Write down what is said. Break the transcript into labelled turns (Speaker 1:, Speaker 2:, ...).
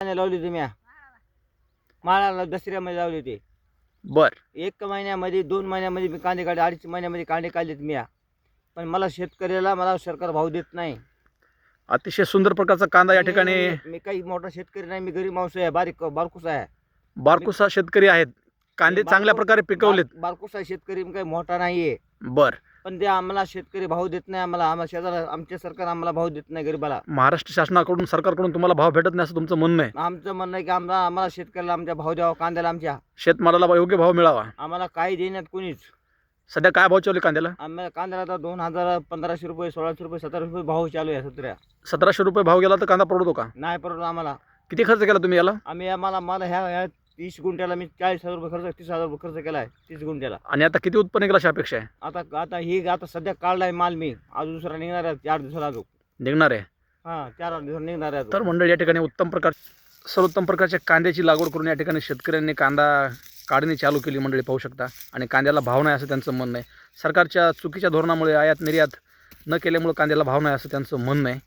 Speaker 1: लावली होती म्या माळाला दसऱ्यामध्ये लावली होती.
Speaker 2: बर
Speaker 1: 1 महिन्यामध्ये 2 महिन्यामध्ये मी कांदे काढले, 2.5 महिन्यामध्ये कांदे काढलेत म्या. पण मला शेतकऱ्याला मला सरकार भाव देत नाही.
Speaker 2: अतिशय सुंदर प्रकारचा कांदा या ठिकाणी
Speaker 1: मी काही मोठा शेतकरी नाही, मी गरीब माणूस आहे, बारकुस आहे.
Speaker 2: बारकुसा शेतकरी आहेत, कांदे चांगल्या प्रकारे पिकवलेत.
Speaker 1: बारकुसा शेतकरी काही मोठा नाहीये.
Speaker 2: बर
Speaker 1: पण ते आम्हाला शेतकरी भाव देत नाही. आम्हाला शेजारा आमचे सरकार आम्हाला भाव देत नाही गरीबाला.
Speaker 2: महाराष्ट्र शासनाकडून सरकारकडून तुम्हाला भाव भेटत नाही असं तुमचं म्हणणं आहे.
Speaker 1: आमचं म्हणणं आहे की आम्हाला शेतकऱ्याला आमच्या भाव द्यावा, कांद्याला आमच्या.
Speaker 2: शेतमालाला योग्य भाव मिळावा.
Speaker 1: आम्हाला काही देण्यात कोणीच.
Speaker 2: सध्या काय भाव चालू आहे कांद्याला?
Speaker 1: आम्हाला कांद्याला आता 2,000 1500 रुपये 1600 रुपये 1700 रुपये भाव चालू आहे सध्या.
Speaker 2: 1700 रुपये भाव गेला तर कांदा परवडतो का?
Speaker 1: नाही परवडत आम्हाला.
Speaker 2: किती खर्च केला तुम्ही याला?
Speaker 1: मला ह्या 30 गुंठ्याला मी 40,000 रुपये खर्च 30,000 रुपये खर्च केला आहे 30 गुंठ्याला.
Speaker 2: आणि आता किती उत्पन्न निघालं अशी अपेक्षा आहे?
Speaker 1: आता सध्या काढलाय माल मी. अजून दुसरा निघणार आहे 4 दिवसाला अजून.
Speaker 2: निघणार आहे.
Speaker 1: 4 दिवसाला निघणार आहे.
Speaker 2: तर मंडळी या ठिकाणी सर्वोत्तम प्रकारच्या कांद्याची लागवड करून या ठिकाणी शेतकऱ्यांनी कांदा काढणी चालू केली मंडळी पाहू शकता. आणि कांद्याला भाव नाही असं त्यांचं म्हणणं आहे. सरकारच्या चुकीच्या धोरणामुळे आयात निर्यात न केल्यामुळे कांद्याला भाव नाही असं त्यांचं म्हणणं आहे.